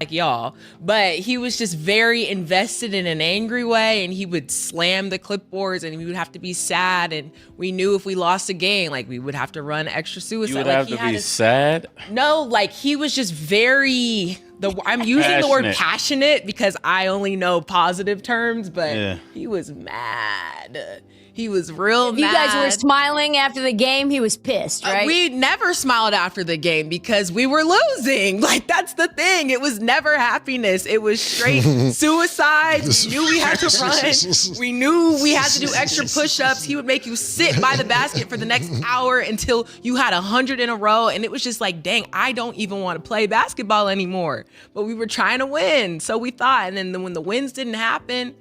like y'all, but he was just very invested in an angry way, and he would slam the clipboards, and we would have to be sad, and we knew if we lost a game, like we would have to run extra suicide. You would like, have to be sad? No, like he was just very, I'm using the word passionate because I only know positive terms, but he was mad. He was real mad. You guys were smiling after the game. He was pissed, right? We never smiled after the game because we were losing. Like, that's the thing. It was never happiness. It was straight suicide. We knew we had to run. We knew we had to do extra push-ups. He would make you sit by the basket for the next hour until you had 100 in a row. And it was just like, dang, I don't even want to play basketball anymore. But we were trying to win. So we thought. And then when the wins didn't happen,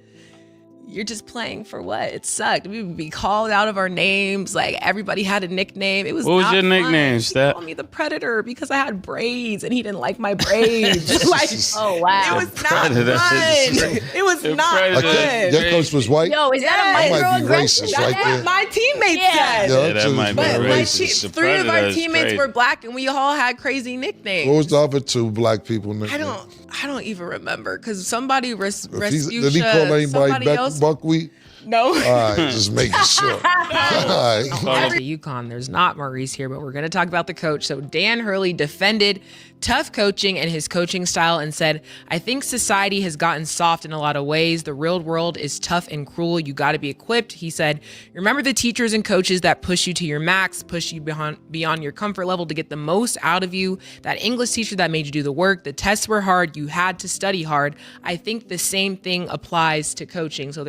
you're just playing for what? It sucked. We would be called out of our names. Like, everybody had a nickname. It was What was your fun. nickname, He called me the Predator because I had braids and he didn't like my braids. Like, oh, wow. It was not fun. It was not fun. Your coach was white? Yo, is that a microaggression? That's right there. My teammates said. Yeah, that might be But racist. three of our teammates were black and we all had crazy nicknames. What was the other two black people nicknames? I don't even remember because somebody rescued Did he call anybody buckwheat? No. All right, just making sure. All right. UConn, there's not Maurice here, but we're going to talk about the coach. So Dan Hurley defended tough coaching and his coaching style and said, I think society has gotten soft in a lot of ways. The real world is tough and cruel. You got to be equipped. He said, remember the teachers and coaches that push you to your max, push you beyond your comfort level to get the most out of you. That English teacher that made you do the work. The tests were hard. You had to study hard. I think the same thing applies to coaching. So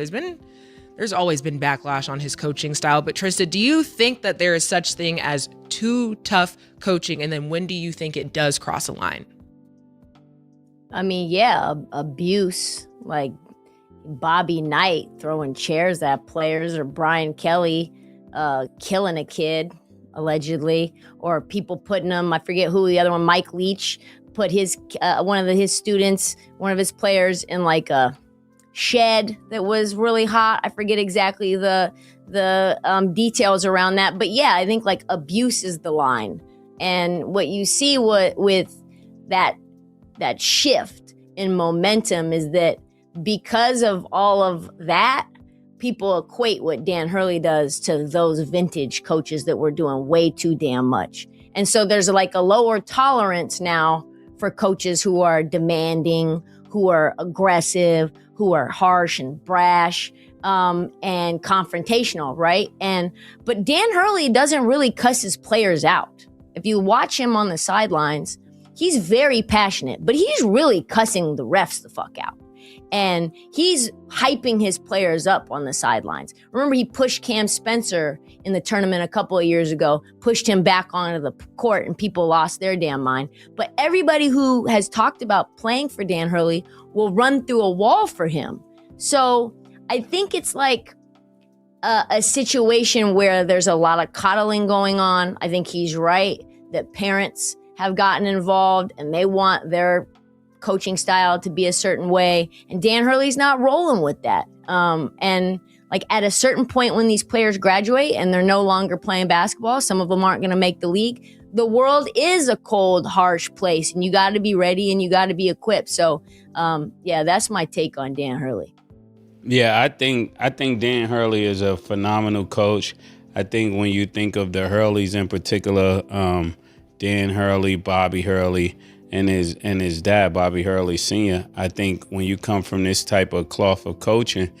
there's always been backlash on his coaching style. But Trista, do you think that there is such thing as too tough coaching? And then when do you think it does cross a line? I mean, yeah, abuse, like Bobby Knight throwing chairs at players, or Brian Kelly killing a kid, allegedly, or people putting them, I forget who the other one, Mike Leach, put his one of his students, one of his players in like a shed that was really hot. I forget exactly the details around that, but yeah, I think like abuse is the line. And what you see with that shift in momentum is that because of all of that, people equate what Dan Hurley does to those vintage coaches that were doing way too damn much. And so there's like a lower tolerance now for coaches who are demanding, who are aggressive, who are harsh and brash, and confrontational, right? But Dan Hurley doesn't really cuss his players out. If you watch him on the sidelines, he's very passionate, but he's really cussing the refs the fuck out. And he's hyping his players up on the sidelines. Remember, he pushed Cam Spencer in the tournament a couple of years ago, pushed him back onto the court, and people lost their damn mind. But everybody who has talked about playing for Dan Hurley will run through a wall for him. So I think it's like a situation where there's a lot of coddling going on. I think he's right that parents have gotten involved and they want their coaching style to be a certain way. And Dan Hurley's not rolling with that. And like at a certain point when these players graduate and they're no longer playing basketball, some of them aren't going to make the league. The world is a cold, harsh place, and you got to be ready and you got to be equipped. So, yeah, that's my take on Dan Hurley. Yeah, I think Dan Hurley is a phenomenal coach. I think when you think of the Hurleys in particular, Dan Hurley, Bobby Hurley, and his dad, Bobby Hurley Sr., I think when you come from this type of cloth of coaching,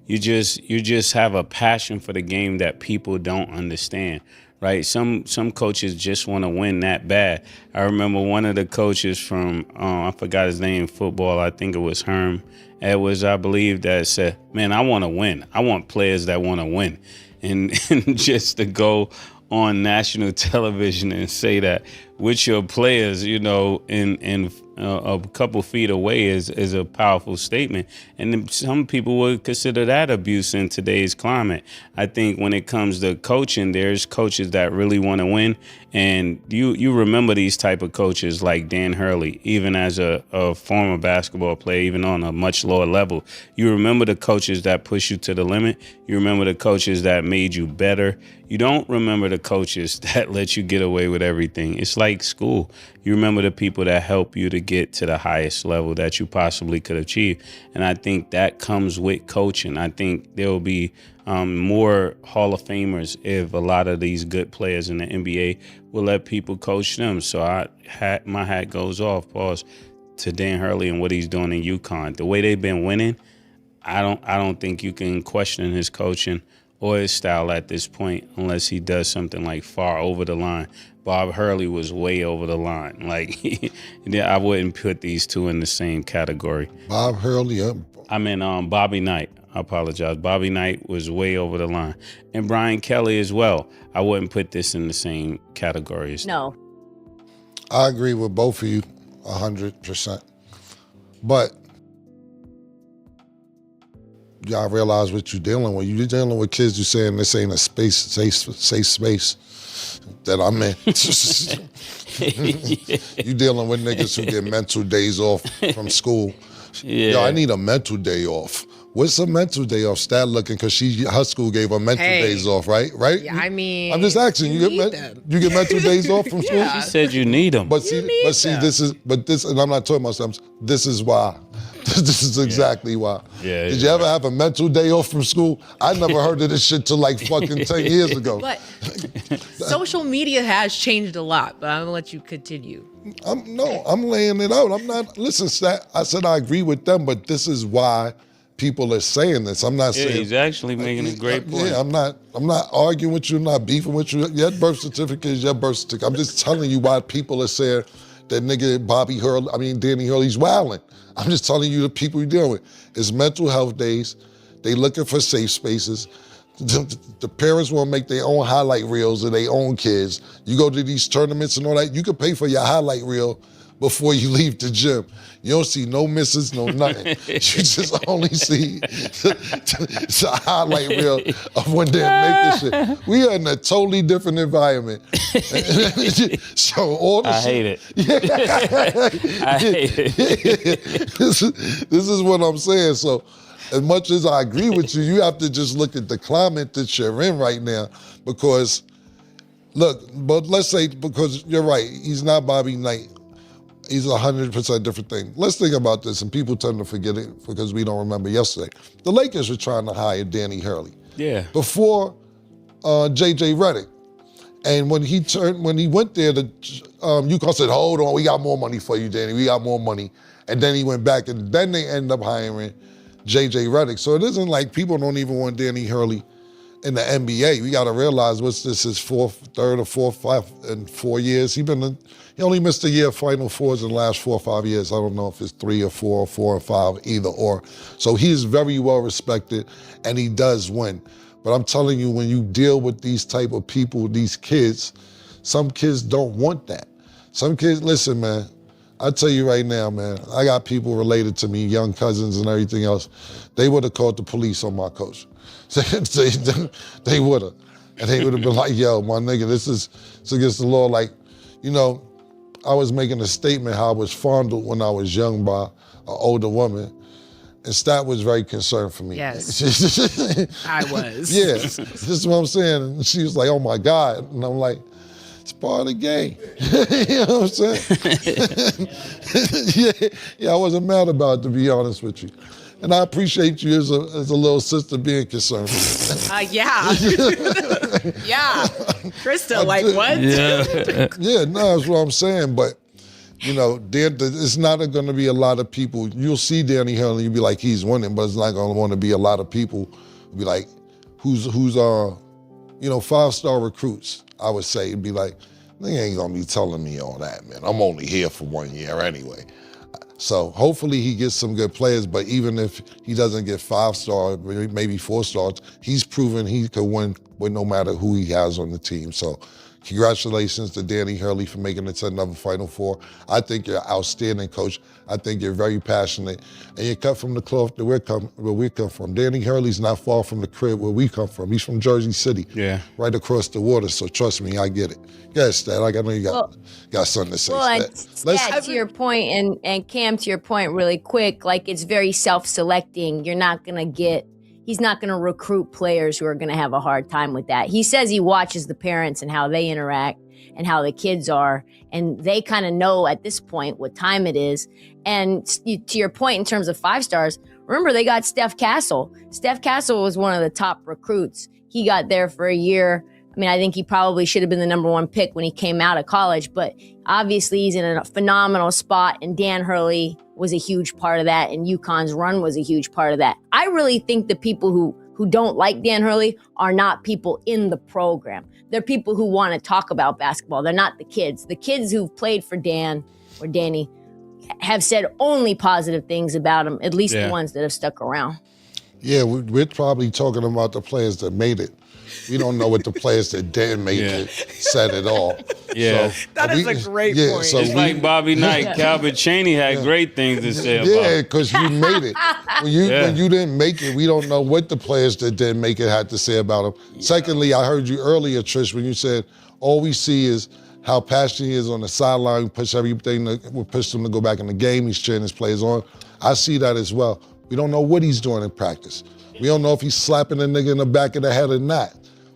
you just have a passion for the game that people don't understand, right? Some coaches just want to win that bad. I remember one of the coaches from, I forgot his name, football, I think it was Herm Edwards, I believe, that said, man, I want to win. I want players that want to win. And just to go on national television and say that with your players, you know, in a couple feet away is a powerful statement. And some people would consider that abuse in today's climate. I think when it comes to coaching, there's coaches that really want to win. And you remember these type of coaches like Dan Hurley, even as a former basketball player, even on a much lower level. You remember the coaches that push you to the limit. You remember the coaches that made you better. You don't remember the coaches that let you get away with everything. It's like school. You remember the people that help you to get to the highest level that you possibly could achieve. And I think that comes with coaching. I think there will be more Hall of Famers if a lot of these good players in the NBA will let people coach them. So my hat goes off, pause, to Dan Hurley and what he's doing in UConn. The way they've been winning, I don't think you can question his coaching or his style at this point unless he does something like far over the line. Bob Hurley was way over the line. Like, I wouldn't put these two in the same category. Bob Hurley, I mean, Bobby Knight. I apologize. Bobby Knight was way over the line. And Brian Kelly as well. I wouldn't put this in the same category. No. I agree with both of you 100%. But y'all realize what you're dealing with. You're dealing with kids who saying this ain't a safe space that I'm in. You dealing with niggas who get mental days off from school. Yeah. Yo, I need a mental day off. What's a mental day off? Stat looking because her school gave her mental days off, right? Right? Yeah, I mean, I'm just asking. You get mental days off from school? She said you need them. But see, and I'm not talking about something. This is why. This is exactly why. Yeah. Did you ever have a mental day off from school? I never heard of this shit till like fucking 10 years ago. But social media has changed a lot, but I'm gonna let you continue. I'm laying it out. I'm not, listen, Stat, I said I agree with them, but this is why people are saying this. I'm not saying. He's actually making a great point. Yeah, I'm not arguing with you, I'm not beefing with you. Your birth certificate is your birth certificate. I'm just telling you why people are saying that nigga Danny Hurley's wilding. I'm just telling you the people you're dealing with. It's mental health days. They looking for safe spaces. The parents want to make their own highlight reels of their own kids. You go to these tournaments and all that, you can pay for your highlight reel before you leave the gym. You don't see no misses, no nothing. You just only see the highlight reel of when they're making shit. We are in a totally different environment. So all the hate it. Yeah. I hate it. This is what I'm saying. So as much as I agree with you, you have to just look at the climate that you're in right now because, look, but let's say, because you're right, he's not Bobby Knight. He's 100% different thing. Let's think about this, and people tend to forget it because we don't remember yesterday. The Lakers were trying to hire Danny Hurley. Yeah. Before J.J. Redick. And when he went there, UConn said, hold on, we got more money for you, Danny. We got more money. And then he went back, and then they ended up hiring J.J. Redick. So it isn't like people don't even want Danny Hurley in the NBA. We got to realize his third or fourth in 4 years. He only missed a year of Final Fours in the last 4 or 5 years. I don't know if it's 3 or 4 or 4 or 5, either or. So he is very well respected, and he does win. But I'm telling you, when you deal with these type of people, these kids, some kids don't want that. Some kids, listen, man, I tell you right now, man, I got people related to me, young cousins and everything else. They would have called the police on my coach. They would have. And they would have been like, yo, my nigga, it's against the law. Like, you know, I was making a statement how I was fondled when I was young by an older woman. And Stat was very concerned for me. Yes, I was. Yeah, this is what I'm saying. And she was like, oh my God. And I'm like, it's part of the game. You know what I'm saying? Yeah, I wasn't mad about it, to be honest with you. And I appreciate you as a little sister being concerned for me. Yeah. Yeah. Krista, like what? Yeah. No, that's what I'm saying. But, you know, it's not going to be a lot of people. You'll see Danny Hurley, you'll be like, he's winning, but it's not going to want to be a lot of people who be like, who's 5-star recruits, I would say. It'd be like, they ain't going to be telling me all that, man. I'm only here for 1 year anyway. So hopefully he gets some good players, but even if he doesn't get 5-star, maybe 4 stars, he's proven he could win with no matter who he has on the team. So congratulations to Danny Hurley for making it to another Final Four. I think you're an outstanding coach. I think you're very passionate. And you cut from the cloth where we come from. Danny Hurley's not far from the crib where we come from. He's from Jersey City, right across the water. So trust me, I get it. Yes, Stat, I know you got something to say. Well, and Stat, to your point, and Cam, to your point really quick, like it's very self-selecting. You're not going to get, he's not going to recruit players who are going to have a hard time with that. He says he watches the parents and how they interact and how the kids are, and they kind of know at this point what time it is. And to your point, in terms of 5 stars, remember they got Steph Castle. Steph Castle was one of the top recruits. He got there for a year. I mean, I think he probably should have been the number 1 pick when he came out of college, but obviously he's in a phenomenal spot, and Dan Hurley was a huge part of that, and UConn's run was a huge part of that. I really think the people who don't like Dan Hurley are not people in the program. They're people who want to talk about basketball. They're not the kids. The kids who've played for Dan or Danny have said only positive things about him, at least the ones that have stuck around. Yeah, we're probably talking about the players that made it. We don't know what the players that didn't make it said at all. Yeah. So, That is a great point. So It's like Bobby Knight, Calvin Chaney had great things to say about Yeah, it. because you made it. When you didn't make it, we don't know what the players that didn't make it had to say about him. Yeah. Secondly, I heard you earlier, Trish, when you said all we see is how passionate he is on the sideline. We push everything. We push him to go back in the game. He's cheering his players on. I see that as well. We don't know what he's doing in practice. We don't know if he's slapping a nigga in the back of the head or not.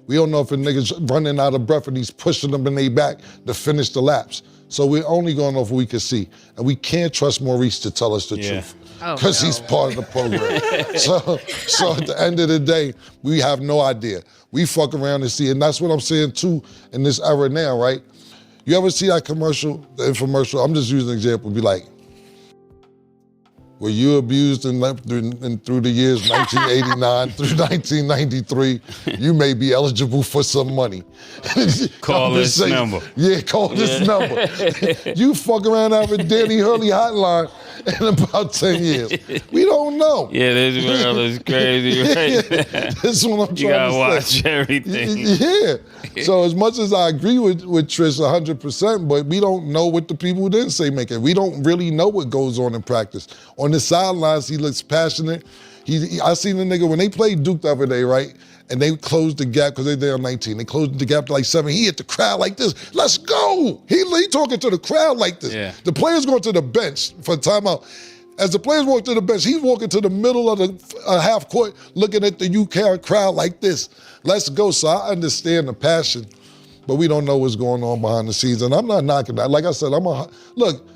We don't know if a nigga's running out of breath and he's pushing them in their back to finish the laps. So we're only going off what we can see. And we can't trust Maurice to tell us the truth. Because he's part of the program. so at the end of the day, we have no idea. We fuck around and see. And that's what I'm saying too in this era now, right? You ever see that commercial, the infomercial? I'm just using an example. Be like, were you abused through the years 1989 through 1993? You may be eligible for some money. Call this number. Yeah, call this number. You fuck around out with Danny Hurley hotline in about 10 years. We don't know. Yeah, this world is crazy, right? That's what I'm trying to say. You gotta watch everything. Yeah. So as much as I agree with Trish 100%, but we don't know what the people who didn't say make it. We don't really know what goes on in practice. On the sidelines, he looks passionate. I seen the nigga, when they played Duke the other day, right? And they closed the gap because they're down 19. They closed the gap to like 7. He hit the crowd like this. Let's go. He talking to the crowd like this. Yeah. The players going to the bench for timeout. As the players walk to the bench, he's walking to the middle of the half court looking at the UK crowd like this. Let's go. So I understand the passion, but we don't know what's going on behind the scenes. And I'm not knocking that. Like I said, look,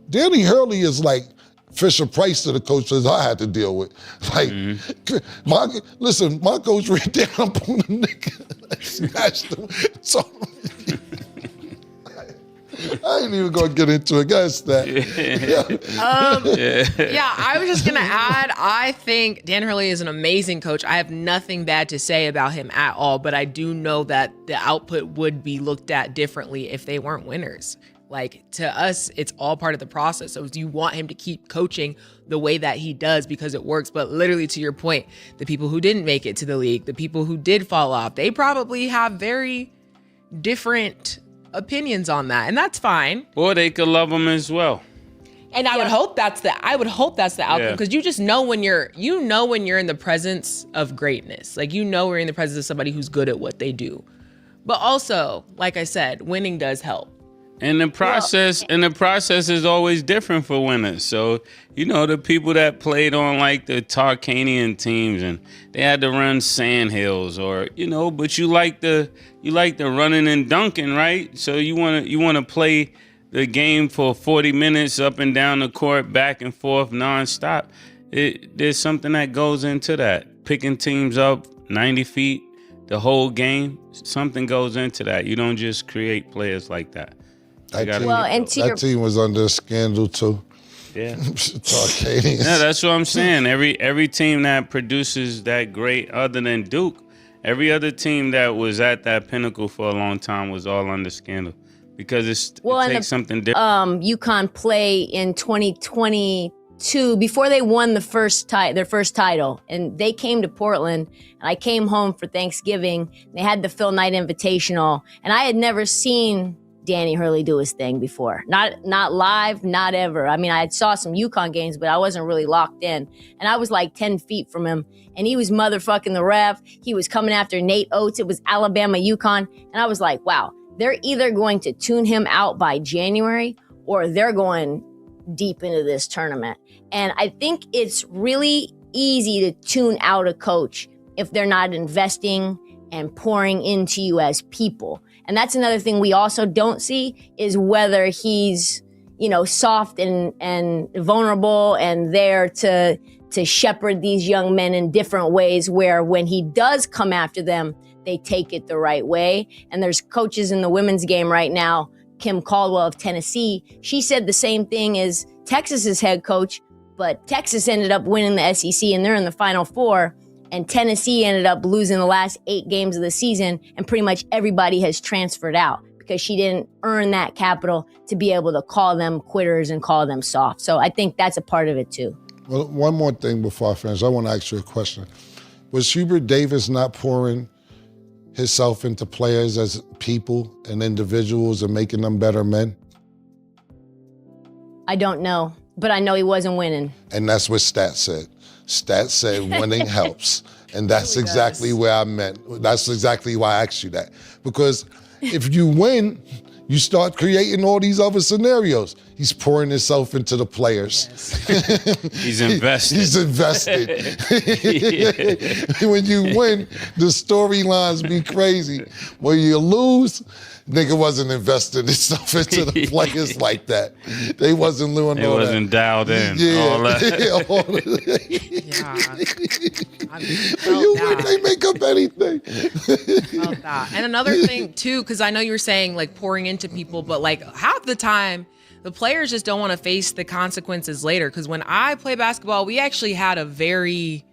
Danny Hurley is like Fisher Price to the coaches I had to deal with. Like, my coach ran down up on the nigga, smashed him. So I ain't even gonna get into it. Guys, that. Yeah, I was just gonna add, I think Dan Hurley is an amazing coach. I have nothing bad to say about him at all, but I do know that the output would be looked at differently if they weren't winners. Like, to us, it's all part of the process. So you want him to keep coaching the way that he does because it works. But literally, to your point, the people who didn't make it to the league, the people who did fall off, they probably have very different opinions on that. And that's fine. Or they could love him as well. And I would hope that's the outcome, because you just know when you're in the presence of greatness. Like, we're in the presence of somebody who's good at what they do. But also, like I said, winning does help. And the process is always different for winners. So, the people that played on like the Tarkanian teams and they had to run sand hills or, but you like the running and dunking, right? So you want to play the game for 40 minutes up and down the court, back and forth, nonstop. There's something that goes into that. Picking teams up 90 feet, the whole game, something goes into that. You don't just create players like that. That team was under a scandal too. Yeah. Tarkanians. Yeah, that's what I'm saying. Every team that produces that great, other than Duke, every other team that was at that pinnacle for a long time was all under scandal because it takes something different. UConn play in 2022 before they won their first title, and they came to Portland, and I came home for Thanksgiving. They had the Phil Knight Invitational, and I had never seen Danny Hurley do his thing before. Not live, not ever. I mean, I had saw some UConn games, but I wasn't really locked in. And I was like 10 feet from him, and he was motherfucking the ref. He was coming after Nate Oates. It was Alabama, UConn. And I was like, wow, they're either going to tune him out by January or they're going deep into this tournament. And I think it's really easy to tune out a coach if they're not investing and pouring into you as people. And that's another thing we also don't see is whether he's, soft and vulnerable and there to shepherd these young men in different ways where when he does come after them, they take it the right way. And there's coaches in the women's game right now, Kim Caldwell of Tennessee. She said the same thing as Texas's head coach, but Texas ended up winning the SEC and they're in the Final Four. And Tennessee ended up losing the last 8 games of the season, and pretty much everybody has transferred out because she didn't earn that capital to be able to call them quitters and call them soft. So I think that's a part of it too. Well, one more thing before I finish. I want to ask you a question. Was Hubert Davis not pouring himself into players as people and individuals and making them better men? I don't know, but I know he wasn't winning. And that's what Stats said. Stats said winning helps. And that's really exactly does. where I meant. That's exactly why I asked you that. Because if you win, you start creating all these other scenarios. He's pouring himself into the players. Yes. He's invested. He's invested. When you win, the storylines be crazy. When you lose, nigga wasn't investing himself into the players like that. They wasn't doing It all that. wasn't dialed in. Yeah. All that. Yeah, all that. When You win, they make up anything. About that. And another thing too, because I know you were saying like pouring into people, but like half the time the players just don't want to face the consequences later. Because when I play basketball, we actually had a very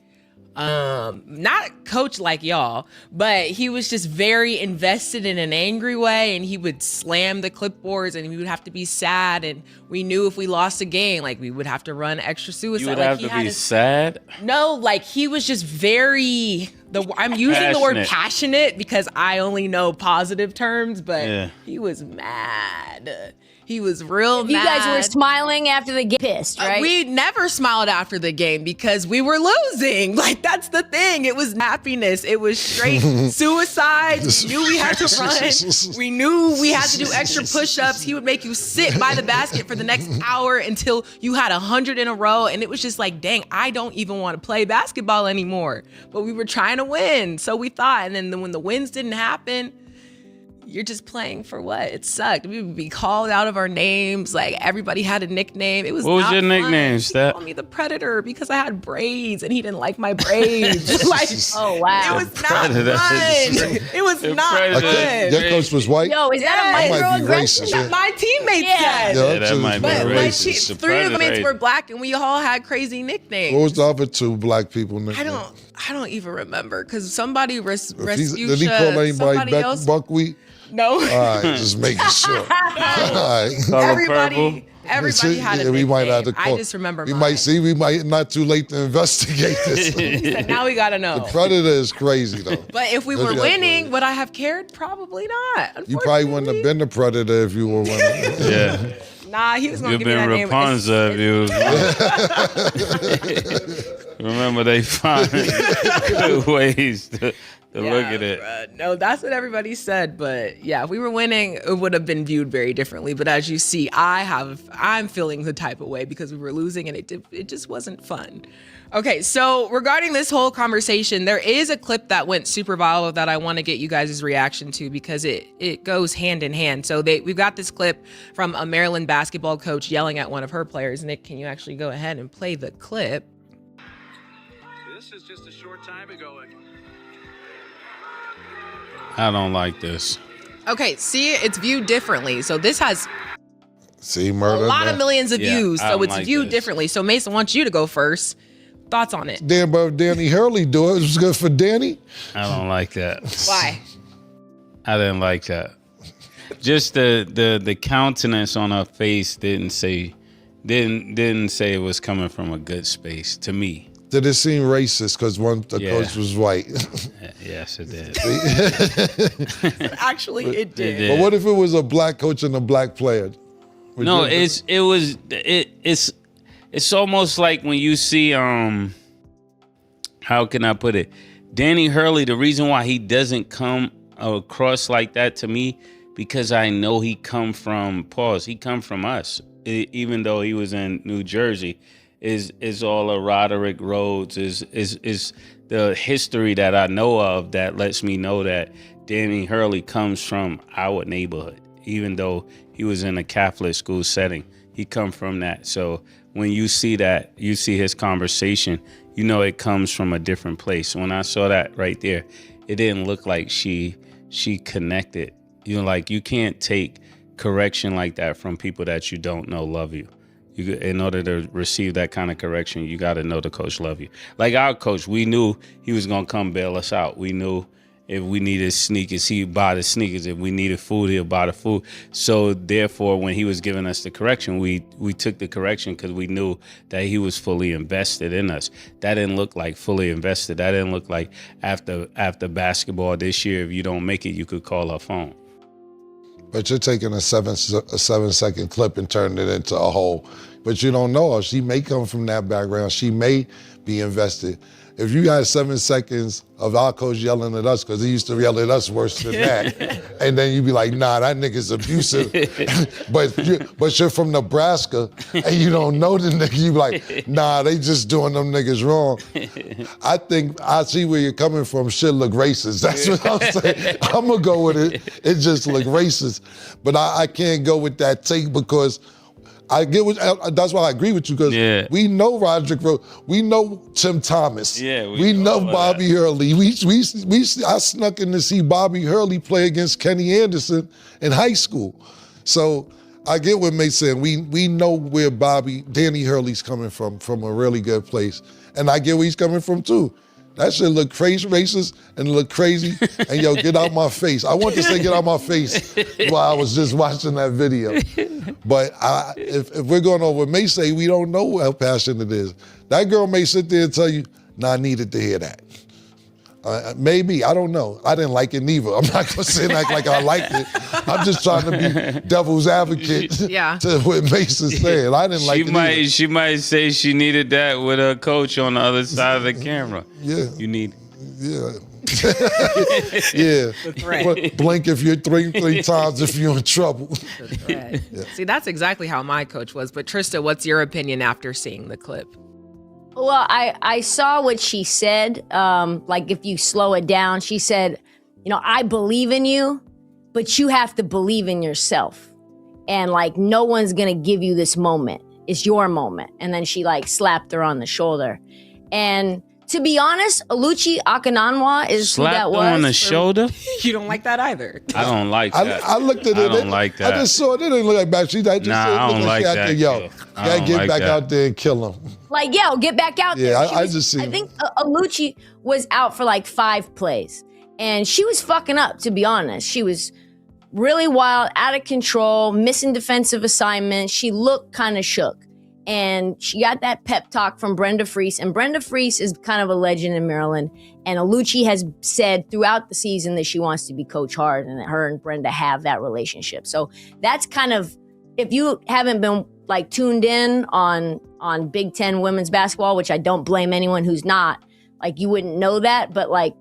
not coach like y'all, but he was just very invested in an angry way, and he would slam the clipboards and we would have to be sad, and we knew if we lost a game, like we would have to run extra suicide. You would like, have he to had be his- sad. No, like he was just very I'm using the word Passionate. passionate because I only know positive terms, but Yeah. he was mad. He was real You mad. guys were smiling after the game, pissed, right? We never smiled after the game because we were losing. Like, that's the thing. It was happiness. It was straight suicide. We knew we had to run. We knew we had to do extra push-ups. He would make you sit by the basket for the next hour until you had 100 in a row. And it was just like, dang, I don't even want to play basketball anymore. But we were trying to win. So we thought. And then when the wins didn't happen, you're just playing for what? It sucked. We would be called out of our names. Like, everybody had a nickname. It was What was not your fun. nickname, He Stat? called me the Predator because I had braids and he didn't like my braids. Like, Oh, wow. it was not Predator. fun. It was The not Predator. fun. Your coach was white? Yo, is that a Yes. That might be microaggression? racist. That my teammates Yeah. said. Yeah, that might be But my racist. The 3 of the mates Predator. were black and we all had crazy nicknames. What was the other 2 black people named? I don't even remember because somebody rescued Did he call anybody somebody else. buckwheat? No. All right, just making sure. All right. Color Everybody purple. had a Yeah, we might have to nickname. call. I just remember We mine. might see. We might not too late to investigate this. He said, now we gotta know. Predator is crazy though. But if we Look were at that winning, word. would I have cared? Probably not. You probably wouldn't have been the Predator if you were winning. Yeah. Nah, he was gonna You've give me been that name. Rapunzel if you was. Remember, they find good ways to look at it. Bruh. No, that's what everybody said. But yeah, if we were winning, it would have been viewed very differently. But as you see, I'm feeling the type of way because we were losing and it just wasn't fun. Okay, so regarding this whole conversation, there is a clip that went super viral that I want to get you guys' reaction to because it goes hand in hand. So we've got this clip from a Maryland basketball coach yelling at one of her players. Nick, can you actually go ahead and play the clip? This is just a short time ago. I don't like this. Okay, see, it's viewed differently. So this has See, a murder. lot of man. millions of Yeah, views, I so don't it's like viewed this. differently. So Mason wants you to go first. Thoughts on it? Damn, but if Danny Hurley do it, it was good for Danny. I don't like that. Why? I didn't like that. Just the countenance on her face didn't say it was coming from a good space to me. Did it seem racist because the Yeah. coach was white? Yes, it did. Actually, it did. did. But what if it was a black coach and a black player? Would No, you- it's almost like when you see how can I put it? Danny Hurley, the reason why he doesn't come across like that to me, because I know he come from us, even though he was in New Jersey. is all of Roderick Rhodes, is the history that I know of that lets me know that Danny Hurley comes from our neighborhood, even though he was in a Catholic school setting. He come from that. So when you see that, you see his conversation, you know it comes from a different place. When I saw that right there, it didn't look like she connected. You know, like you can't take correction like that from people that you don't know love you. In order to receive that kind of correction, you got to know the coach love you. Like our coach, we knew he was going to come bail us out. We knew if we needed sneakers, he'd buy the sneakers. If we needed food, he'll buy the food. So therefore, when he was giving us the correction, we took the correction because we knew that he was fully invested in us. That didn't look like fully invested. That didn't look like after basketball this year, if you don't make it, you could call our phone. But you're taking a 7-second clip and turning it into a whole. But you don't know her. She may come from that background. She may be invested. If you had 7 seconds of our coach yelling at us, because he used to yell at us worse than that, and then you'd be like, nah, that nigga's abusive. but you're from Nebraska, and you don't know the nigga. You be like, nah, they just doing them niggas wrong. I think I see where you're coming from. Shit look racist. That's what I'm saying. I'm going to go with it. It just look racist. But I can't go with that take because I get what, that's why I agree with you, because we know Roderick Rhodes, we know Tim Thomas, we know Bobby Hurley. I snuck in to see Bobby Hurley play against Kenny Anderson in high school. So I get what May's saying. We know where Danny Hurley's coming from a really good place. And I get where he's coming from too. That shit look crazy racist and look crazy. And yo, get out my face. I want to say get out my face while I was just watching that video. But if we're going over what May say, we don't know how passionate it is. That girl may sit there and tell you, nah, I needed to hear that. Maybe, I don't know. I didn't like it neither. I'm not gonna say act like I liked it. I'm just trying to be devil's advocate to what Mason's saying. I didn't like it either. She might say she needed that with her coach on the other side of the camera. Yeah. You need. Yeah. Yeah. Blink if you're three times if you're in trouble. See, that's exactly how my coach was. But Trista, what's your opinion after seeing the clip? Well, I saw what she said. Like if you slow it down, she said, you know, I believe in you, but you have to believe in yourself. And like, no one's going to give you this moment. It's your moment. And then she like slapped her on the shoulder. And to be honest, Oluchi Akinanwa is who that was. Slapped on the shoulder? You don't like that either. I don't like that. I looked at it. I don't like that. I just saw it. It didn't look like bad. I don't like that. Yo, gotta get back out there and kill him. Like, yo, get back out there. Yeah, I just see. I think Oluchi was out for like 5 plays. And she was fucking up, to be honest. She was really wild, out of control, missing defensive assignments. She looked kind of shook. And she got that pep talk from Brenda Freese. And Brenda Freese is kind of a legend in Maryland. And Oluchi has said throughout the season that she wants to be Coach Hart and that her and Brenda have that relationship. So that's kind of, if you haven't been like tuned in on Big Ten women's basketball, which I don't blame anyone who's not, like you wouldn't know that. But like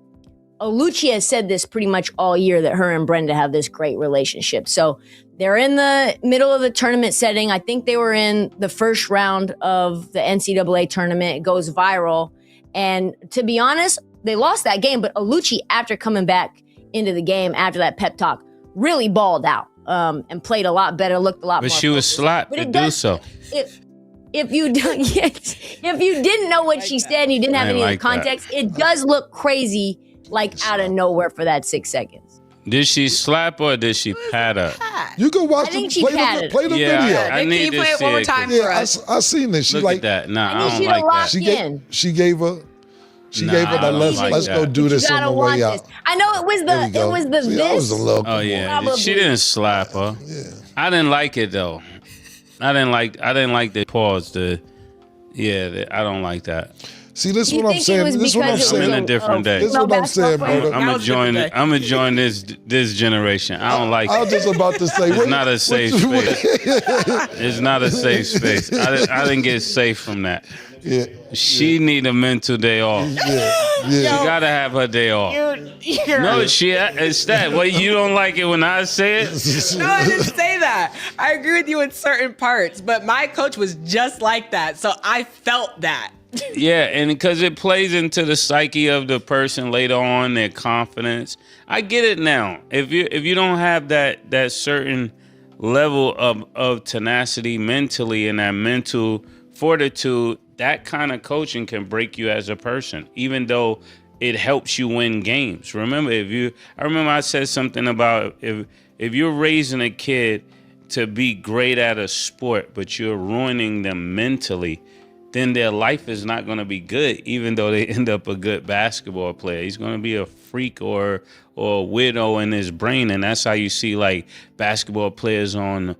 Oluchi has said this pretty much all year that her and Brenda have this great relationship. So they're in the middle of the tournament setting. I think they were in the first round of the NCAA tournament. It goes viral. And to be honest, they lost that game. But Oluchi, after coming back into the game after that pep talk, really balled out and played a lot better, looked a lot more. But she was slapped to do so. If you didn't know what she said and you didn't have any of the context, it does look crazy, like out of nowhere for that 6 seconds. Did she slap or did she pat her? You can watch play the video. I Can you play it one more time for us? I seen this. She Look like at that. Nah, I don't need you to like lock that. in. She gave her the let's go do this on the way out. I know it was the See, this. I was a little Oh yeah, Probably. she didn't slap her. Yeah. I didn't like it though. I didn't like the pause. I don't like that. See, this is You what I'm think it saying. was This is what I'm because it I'm saying. in a different day. This is what I'm saying, brother. I'm gonna join this generation. I don't like I was it. just about to say, It's not a safe space. It's not a safe space. I didn't get safe from that. Yeah. She need a mental day off. She gotta have her day off. You're No, it's that. Well, you don't like it when I say it? No, I didn't say that. that. I agree with you in certain parts, but my coach was just like that. So I felt that. Yeah, and because it plays into the psyche of the person later on, their confidence. I get it now. If you don't have that certain level of tenacity mentally and that mental fortitude, that kind of coaching can break you as a person, even though it helps you win games. Remember, I remember I said something about if you're raising a kid to be great at a sport, but you're ruining them mentally, then their life is not going to be good, even though they end up a good basketball player. He's going to be a freak or a weirdo in his brain. And that's how you see like basketball players on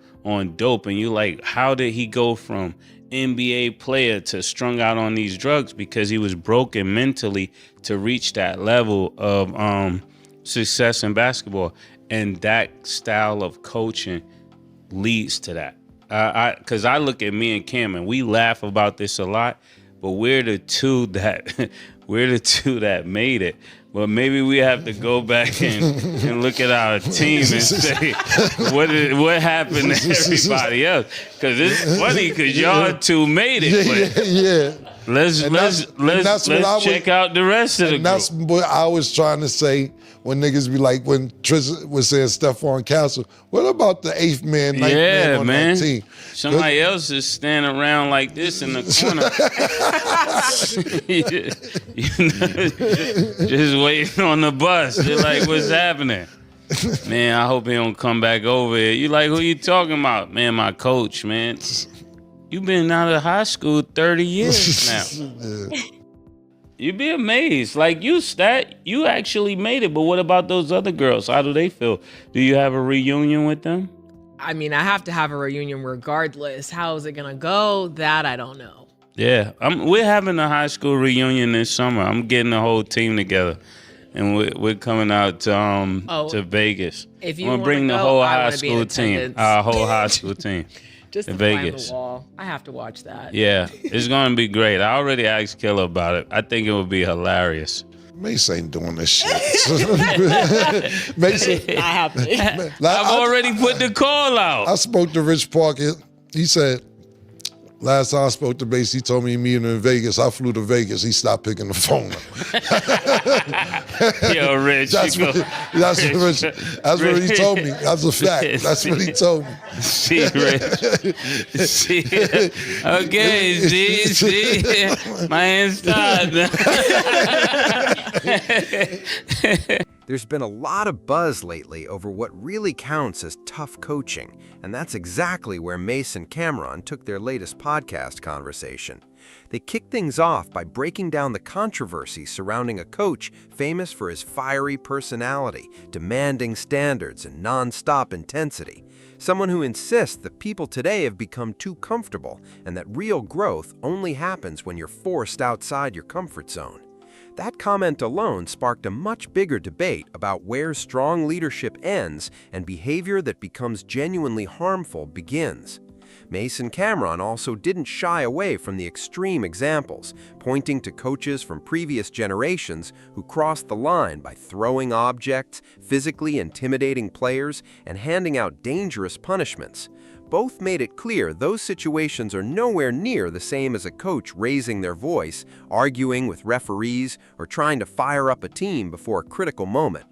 dope. And you like, how did he go from NBA player to strung out on these drugs? Because he was broken mentally to reach that level of success in basketball. And that style of coaching leads to that. Because I look at me and Cam and we laugh about this a lot, but we're the two that made it. But maybe we have to go back and look at our team and say what happened to everybody else. Because it's funny because y'all two made it. Yeah. Let's check out the rest of the group. That's what I was trying to say when niggas be like, when Tris was saying Stephon Castle, what about the 8th man, 9th man on that team? Somebody else is standing around like this in the corner. just waiting on the bus. They're like, what's happening? Man, I hope he don't come back over here. You like, who you talking about? Man, my coach, man. You've been out of high school 30 years now. Yeah. You'd be amazed. Like you actually made it. But what about those other girls? How do they feel? Do you have a reunion with them? I mean, I have to have a reunion regardless. How is it going to go? That I don't know. Yeah, we're having a high school reunion this summer. I'm getting the whole team together. And we're coming out to Vegas. If you want to bring the whole high school team. Our whole high school team. Just to the fly on Vegas. the wall. I have to watch that. Yeah, it's going to be great. I already asked Killer about it. I think it would be hilarious. Mace ain't doing this shit. Mace, Not happening. I've already put the call out. I spoke to Rich Parker. He said, last time I spoke to Mace, he told me he meet him in Vegas. I flew to Vegas. He stopped picking the phone up. Yo, Rich. That's what he told me. That's a fact. That's what he told me. See, Rich. See. Okay, see. My hand's tied. There's been a lot of buzz lately over what really counts as tough coaching, and that's exactly where Mace and Camron took their latest podcast conversation. They kicked things off by breaking down the controversy surrounding a coach famous for his fiery personality, demanding standards, and non-stop intensity. Someone who insists that people today have become too comfortable and that real growth only happens when you're forced outside your comfort zone. That comment alone sparked a much bigger debate about where strong leadership ends and behavior that becomes genuinely harmful begins. Mace and Camron also didn't shy away from the extreme examples, pointing to coaches from previous generations who crossed the line by throwing objects, physically intimidating players, and handing out dangerous punishments. Both made it clear those situations are nowhere near the same as a coach raising their voice, arguing with referees, or trying to fire up a team before a critical moment.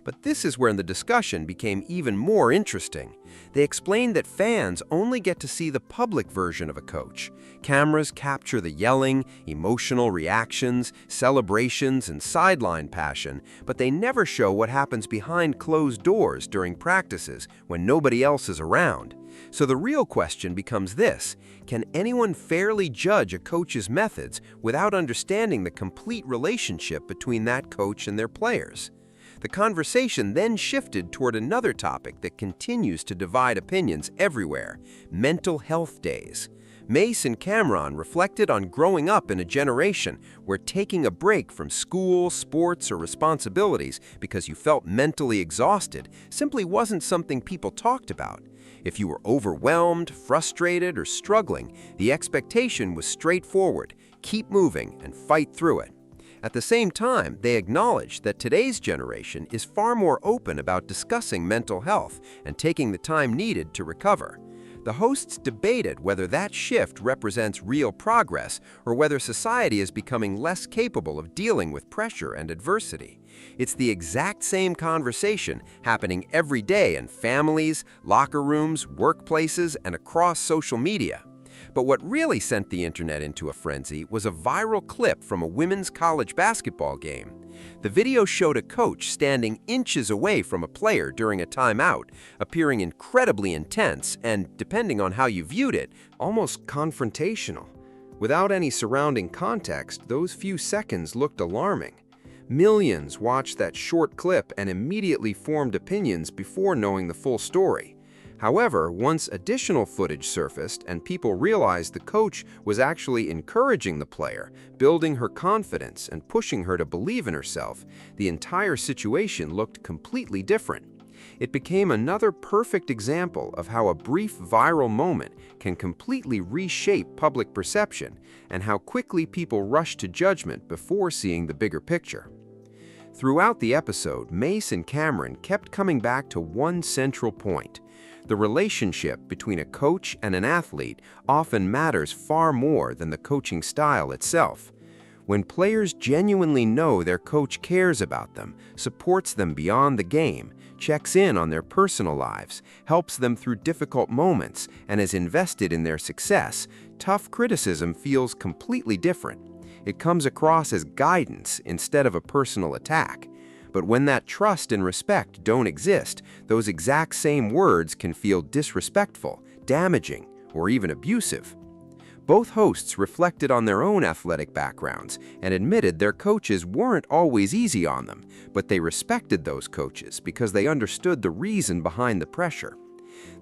But this is where the discussion became even more interesting. They explained that fans only get to see the public version of a coach. Cameras capture the yelling, emotional reactions, celebrations, and sideline passion, but they never show what happens behind closed doors during practices when nobody else is around. So the real question becomes this: can anyone fairly judge a coach's methods without understanding the complete relationship between that coach and their players? The conversation then shifted toward another topic that continues to divide opinions everywhere: mental health days. Mace and Camron reflected on growing up in a generation where taking a break from school, sports, or responsibilities because you felt mentally exhausted simply wasn't something people talked about. If you were overwhelmed, frustrated, or struggling, the expectation was straightforward: keep moving and fight through it. At the same time, they acknowledged that today's generation is far more open about discussing mental health and taking the time needed to recover. The hosts debated whether that shift represents real progress or whether society is becoming less capable of dealing with pressure and adversity. It's the exact same conversation happening every day in families, locker rooms, workplaces, and across social media. But what really sent the internet into a frenzy was a viral clip from a women's college basketball game. The video showed a coach standing inches away from a player during a timeout, appearing incredibly intense and, depending on how you viewed it, almost confrontational. Without any surrounding context, those few seconds looked alarming. Millions watched that short clip and immediately formed opinions before knowing the full story. However, once additional footage surfaced and people realized the coach was actually encouraging the player, building her confidence and pushing her to believe in herself, the entire situation looked completely different. It became another perfect example of how a brief viral moment can completely reshape public perception and how quickly people rush to judgment before seeing the bigger picture. Throughout the episode, Mace and Cameron kept coming back to one central point. The relationship between a coach and an athlete often matters far more than the coaching style itself. When players genuinely know their coach cares about them, supports them beyond the game, checks in on their personal lives, helps them through difficult moments, and is invested in their success, tough criticism feels completely different. It comes across as guidance instead of a personal attack. But when that trust and respect don't exist, those exact same words can feel disrespectful, damaging, or even abusive. Both hosts reflected on their own athletic backgrounds and admitted their coaches weren't always easy on them, but they respected those coaches because they understood the reason behind the pressure.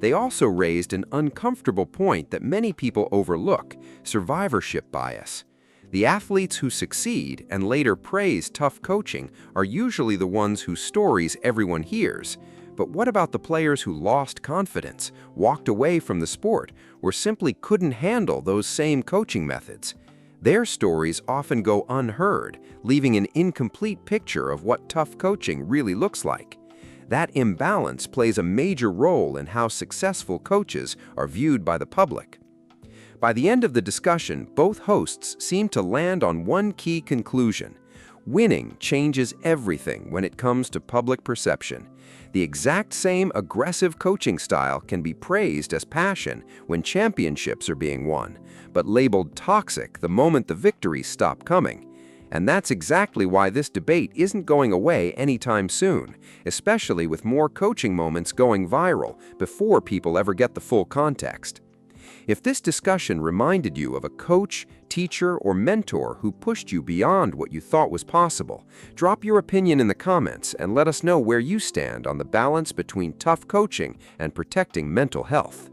They also raised an uncomfortable point that many people overlook: survivorship bias. The athletes who succeed and later praise tough coaching are usually the ones whose stories everyone hears. But what about the players who lost confidence, walked away from the sport, or simply couldn't handle those same coaching methods? Their stories often go unheard, leaving an incomplete picture of what tough coaching really looks like. That imbalance plays a major role in how successful coaches are viewed by the public. By the end of the discussion, both hosts seemed to land on one key conclusion: winning changes everything when it comes to public perception. The exact same aggressive coaching style can be praised as passion when championships are being won, but labeled toxic the moment the victories stop coming. And that's exactly why this debate isn't going away anytime soon, especially with more coaching moments going viral before people ever get the full context. If this discussion reminded you of a coach, teacher, or mentor who pushed you beyond what you thought was possible, drop your opinion in the comments and let us know where you stand on the balance between tough coaching and protecting mental health.